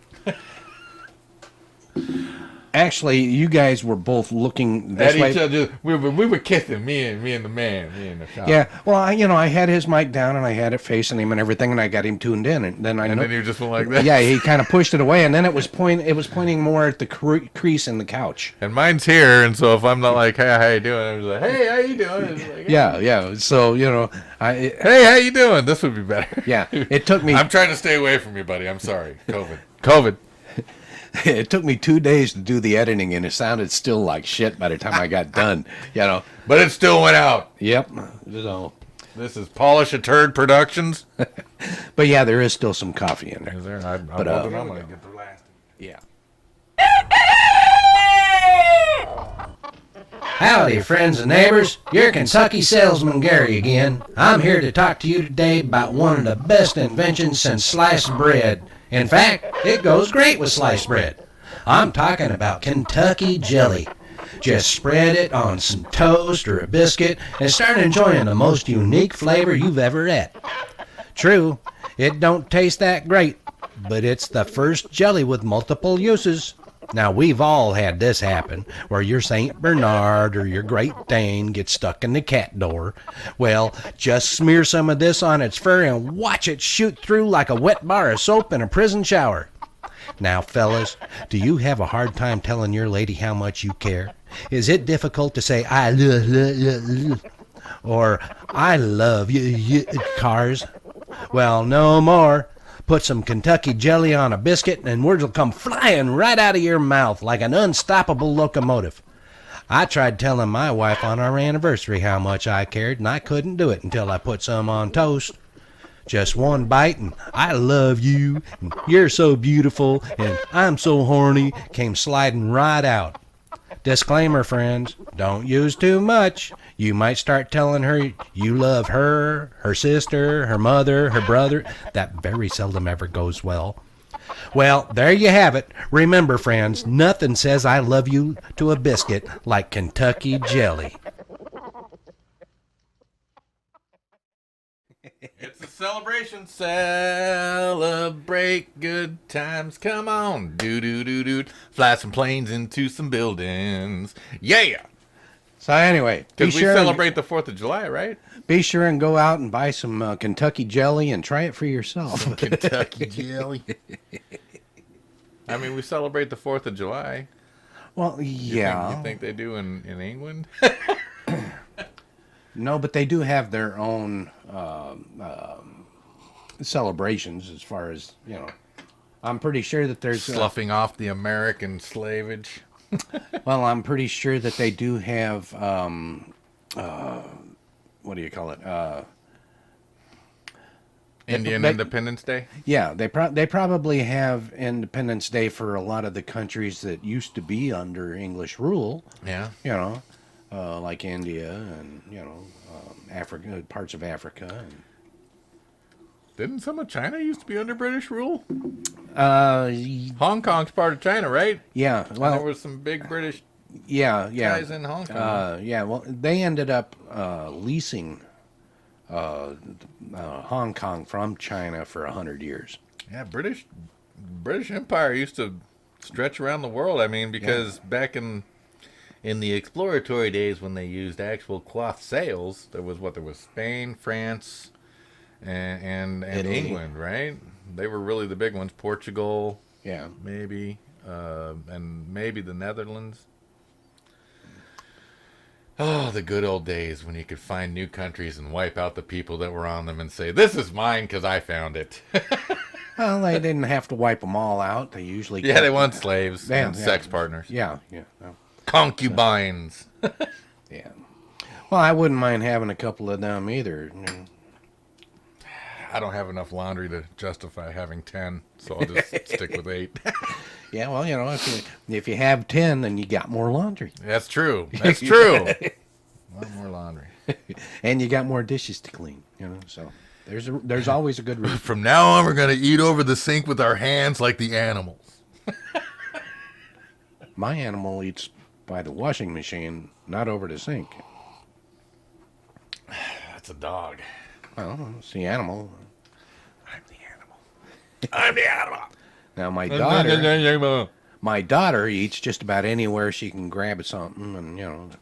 Actually, you guys were both looking this At way. each other, we were kissing, me and the man, me and the shop. Yeah, well, I had his mic down and I had it facing him and everything, and I got him tuned in, and then And then you just went like that. Yeah, he kind of pushed it away, and then it was pointing more at the crease in the couch. And mine's here, and so if I'm not like, hey, how you doing? I'm just like, hey, how you doing? It's like, Yeah. So hey, how you doing? This would be better. Yeah, it took me. I'm trying to stay away from you, buddy. I'm sorry. COVID. It took me 2 days to do the editing, and it sounded still like shit by the time I got done. But it still went out. Yep. So, This is Polish a Turd Productions. but yeah, there is still some coffee in there. Is there? I'm But, hoping I'm going to get the last. Yeah. Howdy, friends and neighbors. Your Kentucky salesman Gary again. I'm here to talk to you today about one of the best inventions since sliced bread. In fact, it goes great with sliced bread. I'm talking about Kentucky jelly. Just spread it on some toast or a biscuit and start enjoying the most unique flavor you've ever had. True, it don't taste that great, but it's the first jelly with multiple uses. Now, we've all had this happen, where your St. Bernard or your Great Dane gets stuck in the cat door. Well, just smear some of this on its fur and watch it shoot through like a wet bar of soap in a prison shower. Now, fellas, do you have a hard time telling your lady how much you care? Is it difficult to say, I love, or I love you, cars? Well, no more. Put some Kentucky jelly on a biscuit and words will come flying right out of your mouth like an unstoppable locomotive. I tried telling my wife on our anniversary how much I cared, and I couldn't do it until I put some on toast. Just one bite and I love you, and you're so beautiful, and I'm so horny came sliding right out. Disclaimer, friends, don't use too much. You might start telling her you love her, her sister, her mother, her brother. That very seldom ever goes well. Well, there you have it. Remember, friends, nothing says I love you to a biscuit like Kentucky jelly. It's a celebration. Celebrate good times. Come on. Do. Fly some planes into some buildings. Yeah. So anyway, Because we celebrate the 4th of July, right? Be sure and go out and buy some Kentucky jelly and try it for yourself. Kentucky jelly. I mean, we celebrate the 4th of July. Well, yeah. You think they do in England? No, but they do have their own celebrations as far as, I'm pretty sure that there's... Sloughing off the American slavage. Well, I'm pretty sure that they do have, what do you call it? Indian Independence Day? Yeah, they probably have Independence Day for a lot of the countries that used to be under English rule. Yeah. Like India and, Africa, parts of Africa. And, Didn't some of China used to be under British rule? y- Hong Kong's part of China, right? yeah, And well, there was some big British yeah. guys in Hong Kong. Yeah, well, they ended up leasing Hong Kong from China for 100 years. Yeah, British Empire used to stretch around the world. I mean, because back in the exploratory days when they used actual cloth sails, there was Spain, France, and England, right? They were really the big ones. Portugal, Yeah. maybe, and maybe the Netherlands. Oh, the good old days when you could find new countries and wipe out the people that were on them and say, "This is mine because I found it." Well, they didn't have to wipe them all out. They usually Yeah, kept, they want slaves yeah, and yeah, sex partners, yeah, yeah, well, concubines. yeah. Well, I wouldn't mind having a couple of them either. You know. I don't have enough laundry to justify having 10, so I'll just stick with 8. Yeah, well, if you have 10, then you got more laundry, That's true. That's true. A lot more laundry. and you got more dishes to clean. So there's always a good reason. From now on, we're going to eat over the sink with our hands like the animals. My animal eats by the washing machine, not over the sink. That's a dog. Well, it's the animal. I'm the animal. I'm the animal. Now Animal. my daughter eats just about anywhere she can grab something, and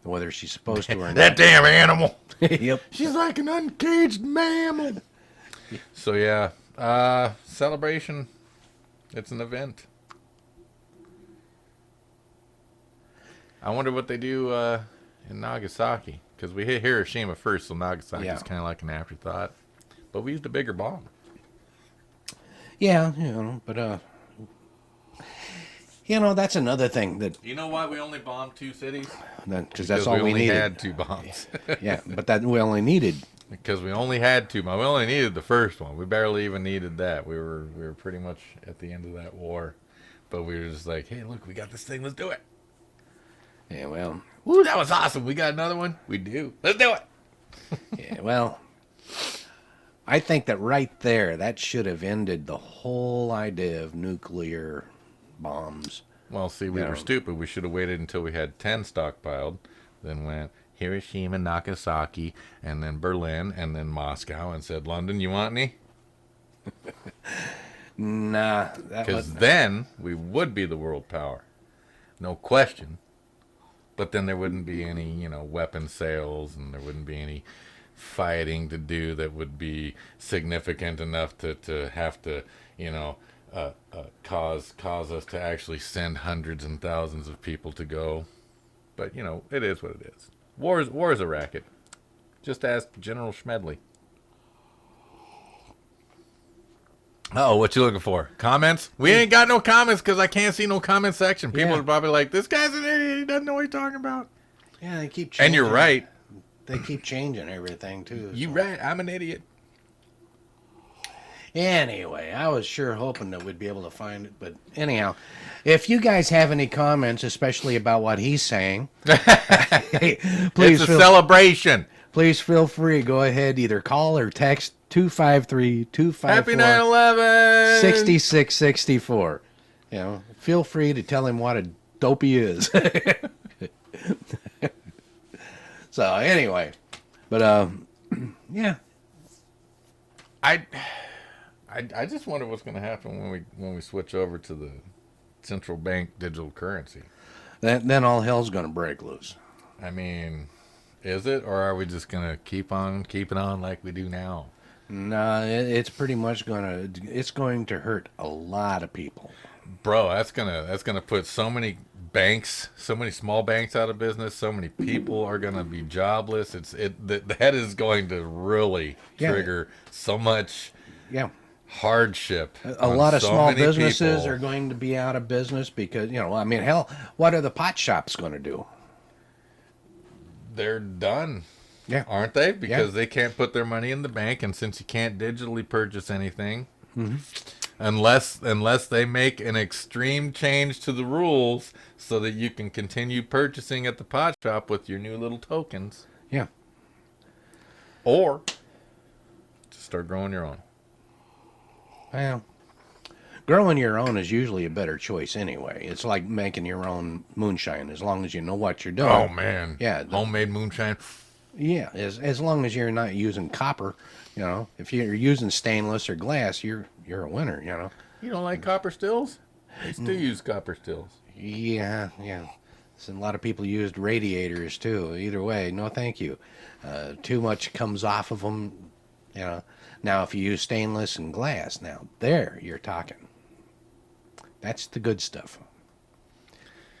whether she's supposed to or That not. damn animal. Yep. She's like an uncaged mammal. So yeah, celebration. It's an event. I wonder what they do in Nagasaki, because we hit Hiroshima first, so Nagasaki is kind of like an afterthought. But we used a bigger bomb. Yeah, but that's another thing You know why we only bombed 2 cities? because that's all we only needed. had 2 bombs. Yeah, but that we only needed. Because we only had 2 bombs. We only needed the first one. We barely even needed that. We were pretty much at the end of that war. But we were just like, hey, look, we got this thing. Let's do it. Yeah, well, Ooh, that was awesome. We got another one. We do. Let's do it. yeah, well. I think that right there, that should have ended the whole idea of nuclear bombs. Well, see, we were stupid. We should have waited until we had 10 stockpiled, then went Hiroshima, Nagasaki, and then Berlin, and then Moscow, and said, London, you want any? Nah, Because then we would be the world power. No question. But then there wouldn't be any, weapon sales, and there wouldn't be any fighting to do that would be significant enough to have to, cause us to actually send hundreds and thousands of people to go. But, it is what it is. War is a racket. Just ask General Schmedley. Uh-oh, what you looking for? Comments? We ain't got no comments because I can't see no comment section. People are probably like, this guy's an idiot. He doesn't know what he's talking about. Yeah, they keep changing. And you're right. They keep changing everything, too. You right. I'm an idiot. Anyway, I was sure hoping that we'd be able to find it. But anyhow, if you guys have any comments, especially about what he's saying, please It's a celebration. Please feel free. Go ahead, either call or text 253-254 Happy 9/11. 6664. Feel free to tell him what a dope he is. So anyway, but yeah. I just wonder what's going to happen when we switch over to the central bank digital currency. Then all hell's going to break loose. I mean, is it, or are we just going to keep on keeping on like we do now? No, it's pretty much going to hurt a lot of people. Bro, that's gonna put so many banks, so many small banks out of business. So many people are gonna be jobless. That is going to really trigger so much hardship. A lot of so small many businesses people. are going to be out of business because hell, what are the pot shops going to do? They're done. Yeah, aren't they? Because they can't put their money in the bank, and since you can't digitally purchase anything. Mm-hmm. Unless they make an extreme change to the rules so that you can continue purchasing at the pot shop with your new little tokens. Yeah. Or just start growing your own. Well, growing your own is usually a better choice anyway. It's like making your own moonshine as long as you know what you're doing. Oh, man. Yeah. Homemade moonshine. Yeah, as long as you're not using copper, if you're using stainless or glass, you're a winner, You don't like copper stills? They still use copper stills. Yeah. So a lot of people used radiators too. Either way, no thank you. Too much comes off of them, Now, if you use stainless and glass, now there you're talking. That's the good stuff.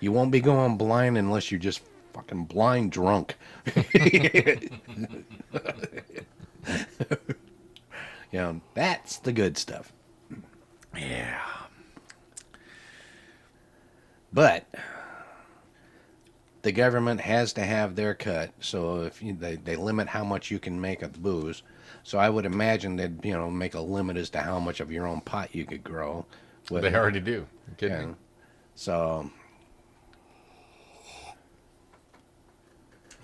You won't be going blind unless you're just fucking blind drunk. You know, that's the good stuff. Yeah. But the government has to have their cut, so if they limit how much you can make of the booze, so I would imagine they'd make a limit as to how much of your own pot you could grow. They already do. You kidding Yeah. me? So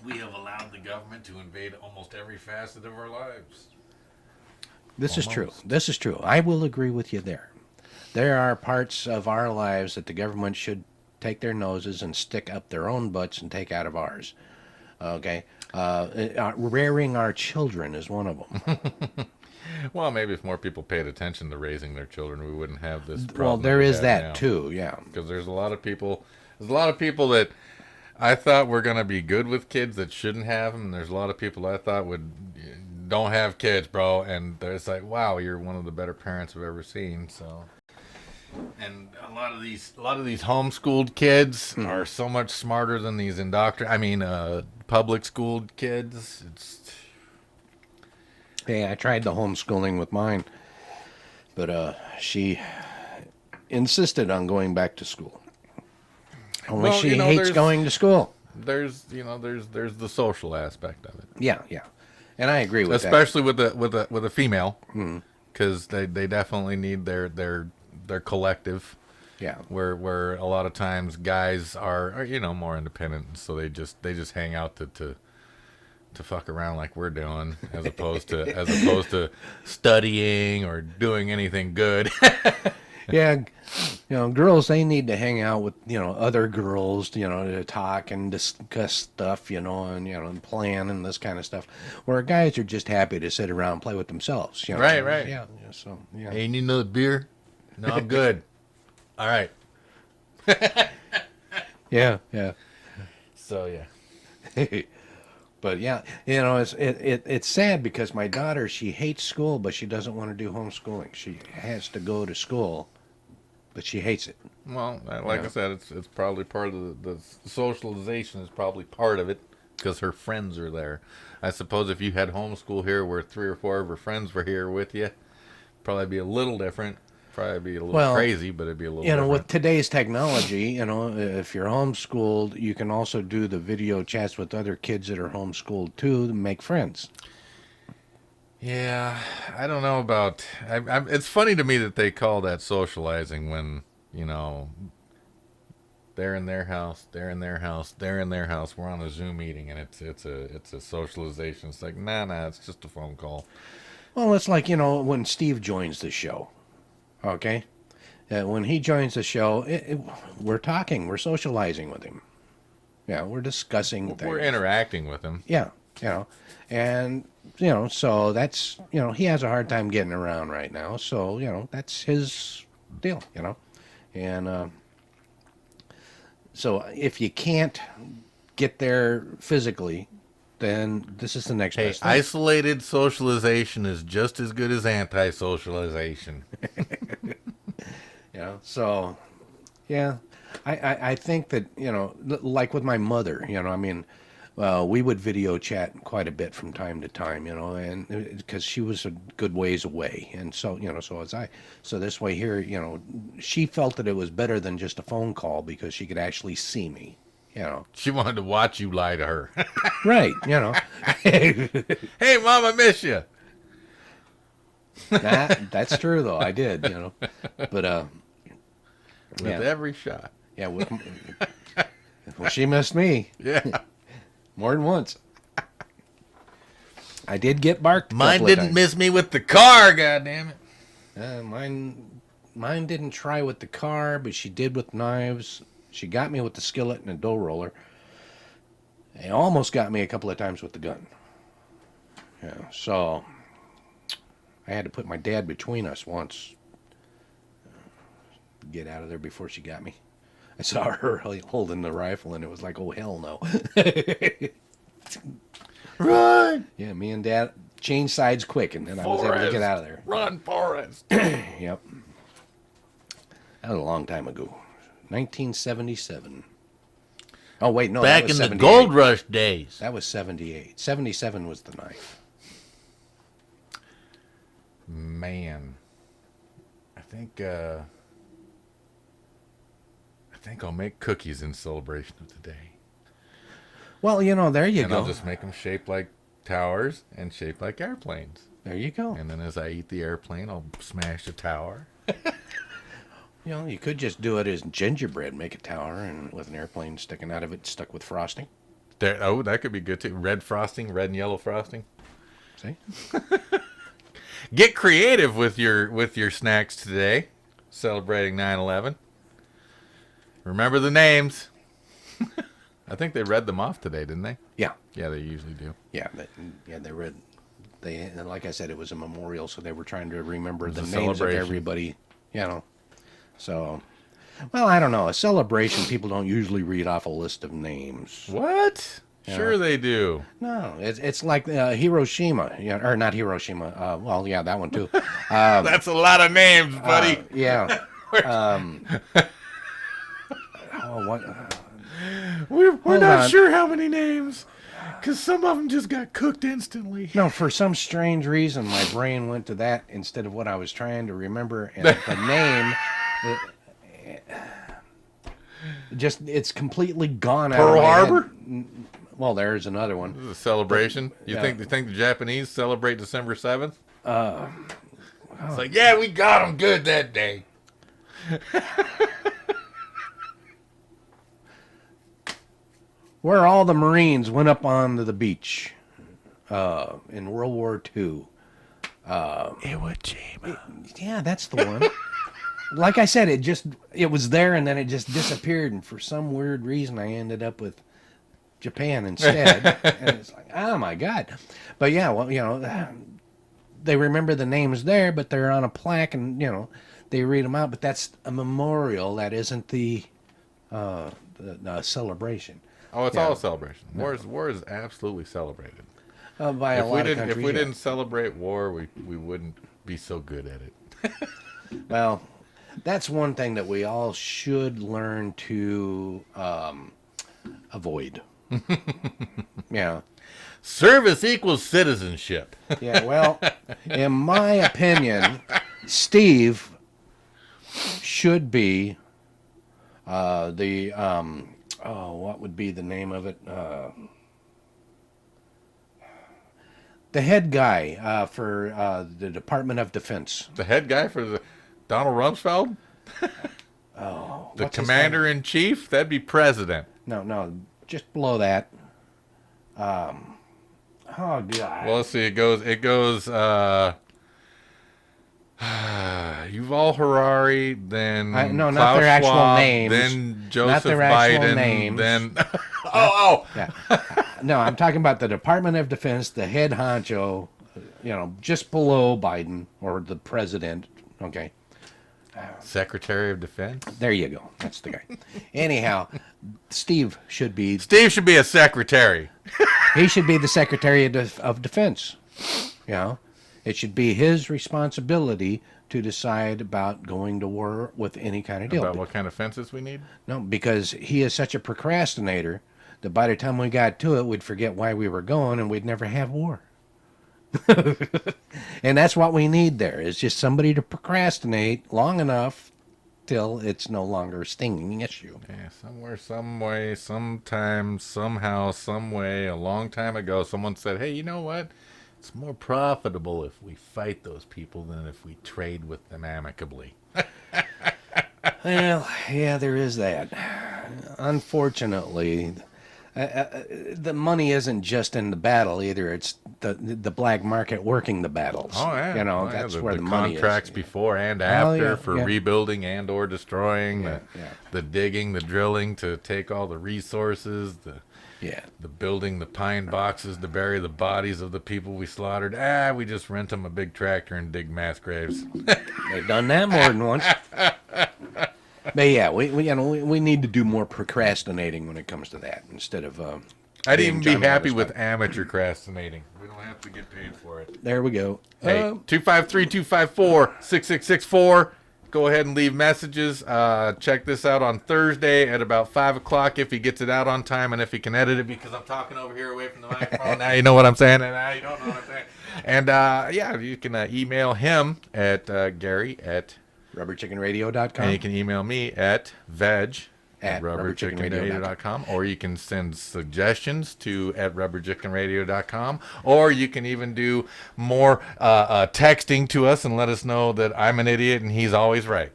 We have allowed the government to invade almost every facet of our lives. this is true. Almost. This is true. I will agree with you there. There are parts of our lives that the government should take their noses and stick up their own butts and take out of ours. Okay? Rearing our children is one of them. Well, maybe if more people paid attention to raising their children, we wouldn't have this problem. Well, there is that now. too, yeah. Because there's a lot of people. There's a lot of people that I thought were going to be good with kids that shouldn't have them. There's a lot of people I thought don't have kids, bro. And it's like, wow, you're one of the better parents I've ever seen. So, and a lot of these homeschooled kids are so much smarter than these public schooled kids. Hey, I tried the homeschooling with mine, but she insisted on going back to school. Only Well, she you know, hates there's- going to school. There's there's the social aspect of it. Yeah, yeah, and I agree with Especially with a female, because they definitely need their collective, that. Yeah, where a lot of times guys are more independent, so they just hang out to fuck around like we're doing, as opposed to studying or doing anything good. yeah. Girls, they need to hang out with other girls, to talk and discuss stuff, and plan and this kind of stuff. Where guys are just happy to sit around and play with themselves. Right. Yeah. So yeah. Hey, you need another beer? No, I'm good. All right. Yeah. Yeah. So yeah. But yeah, it's sad because my daughter, she hates school, but she doesn't want to do homeschooling. She has to go to school, but she hates it. Well, I said, it's probably part of the socialization is probably part of it because her friends are there. I suppose if you had homeschool here where 3 or 4 of her friends were here with you, probably be a little different. Probably be a little crazy, but it'd be a little different. With today's technology, if you're homeschooled, you can also do the video chats with other kids that are homeschooled too to make friends. Yeah, I don't know about. It's funny to me that they call that socializing when they're in their house, they're in their house, they're in their house. We're on a Zoom meeting, and it's a socialization. It's like nah, it's just a phone call. Well, it's like when Steve joins the show. Okay, when he joins the show, we're talking, we're socializing with him. Yeah, we're discussing things. We're interacting with him. Yeah, and so that's he has a hard time getting around right now. So that's his deal. And so if you can't get there physically, then this is the next Hey, best thing. isolated socialization is just as good as anti-socialization. So yeah, I think that like with my mother, we would video chat quite a bit from time to time, and because she was a good ways away, and so so was I. So this way here, she felt that it was better than just a phone call because she could actually see me. She wanted to watch you lie to her. Right, Hey, Mom, I miss you. That's true though. I did, but With every shot. yeah. Well, she missed me Yeah. more than once. I did get barked. Mine didn't miss me with the car, goddammit. Mine didn't try with the car, but she did with knives. She got me with the skillet and a dough roller. And almost got me a couple of times with the gun. Yeah, so I had to put my dad between us once. Get out of there before she got me. I saw her holding the rifle, and it was like, oh, hell no. Run! Yeah, me and Dad changed sides quick, and then I was able to get out of there. Run, Forrest. Yep. That was a long time ago. 1977. Oh, wait, no, that Back was in the 78. gold rush days. That was 78. 77 was the knife. Man, I think I'll make cookies in celebration of the day. Well, there you And go. I'll just make them shaped like towers and shaped like airplanes. There you go. And then as I eat the airplane, I'll smash the tower. You could just do it as gingerbread, make a tower, and with an airplane sticking out of it, stuck with frosting. That could be good too. Red frosting, red and yellow frosting. See? Get creative with your snacks today, celebrating 9/11. Remember the names. I think they read them off today, didn't they? Yeah. Yeah, they usually do. Yeah, they read. And like I said, it was a memorial, so they were trying to remember the a names of celebration. everybody. So, well, I don't know. A celebration, people don't usually read off a list of names. What? Yeah. Sure they do. No, it's like Hiroshima, or not Hiroshima. Well, yeah, that one too. That's a lot of names, buddy. Yeah. What? We're Hold not on. sure how many names, because some of them just got cooked instantly. No, for some strange reason, my brain went to that instead of what I was trying to remember, and the name. It's completely gone out of Pearl my head. Harbor? Well, there's another one. This is a celebration. You yeah. think the Japanese celebrate December 7th? It's like, yeah, we got them good that day. Where all the Marines went up onto the beach in World War II. Iwo Jima. Yeah, that's the one. Like I said, it was there and then it just disappeared, and for some weird reason I ended up with Japan instead. And it's like, oh my God. But yeah, well, they remember the names there, but they're on a plaque, and they read them out. But that's a memorial. That isn't the celebration. Oh, it's all a celebration. War is absolutely celebrated. By a lot of countries. If we didn't celebrate war, we wouldn't be so good at it. Well, that's one thing that we all should learn to avoid. Yeah. Service equals citizenship. Yeah, well, in my opinion, Steve should be what would be the name of it? The head guy for the Department of Defense. The head guy for the Donald Rumsfeld? Oh, The what's his commander in chief? That'd be president. name? No, just below that. Oh God. Well, let's see. It goes. Yuval Harari, then No, not Klaus their actual Schwab, names. then Joseph Not their actual Biden, names. then oh, Yeah. No, I'm talking about the Department of Defense, the head honcho, just below Biden or the president. Okay. Secretary of Defense. There you go. That's the guy. Anyhow, Steve should be Steve should be a secretary. the Secretary of Defense. It should be his responsibility to decide about going to war with any kind of deal. About what kind of fences we need? No, because he is such a procrastinator that by the time we got to it, we'd forget why we were going and we'd never have war. And that's what we need there, is just somebody to procrastinate long enough till it's no longer a stinging issue. Yeah, somewhere, some way, sometime, somehow, some way, a long time ago, someone said, hey, you know what? It's more profitable if we fight those people than if we trade with them amicably. Well, yeah, there is that. Unfortunately, the money isn't just in the battle either. It's the black market working the battles. Oh, yeah. That's where the money contracts is. before and after yeah, for yeah. rebuilding and or destroying, Yeah. the digging, the drilling to take all the resources, Yeah. the building the pine boxes to bury the bodies of the people we slaughtered. We just rent them a big tractor and dig mass graves. They've done that more than once. But yeah, we need to do more procrastinating when it comes to that instead of. I'd being even be Johnny happy on the with spot. amateur procrastinating. We don't have to get paid for it. There we go. Hey, 253-254-6664. go ahead and leave messages. Check this out on Thursday at about 5 o'clock if he gets it out on time and if he can edit it, because I'm talking over here away from the microphone. Now you know what I'm saying, and now you don't know what I'm saying. And yeah, you can email him at Gary at rubberchickenradio.com. and you can email me at veg At rubberchickenradio.com, or you can send suggestions to at rubberchickenradio.com, or you can even do more texting to us and let us know that I'm an idiot and he's always right.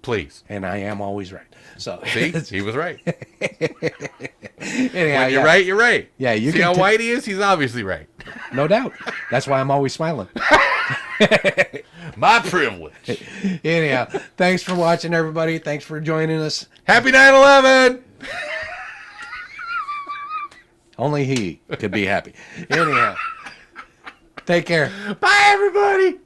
Please. And I am always right. So See, he was right. anyhow, When you're right, you're right. Yeah, you see can how white he is? He's obviously right. No doubt. That's why I'm always smiling. My privilege. Anyhow, thanks for watching, everybody. Thanks for joining us. Happy 9/11. Only he could be happy. Anyhow, take care. Bye, everybody.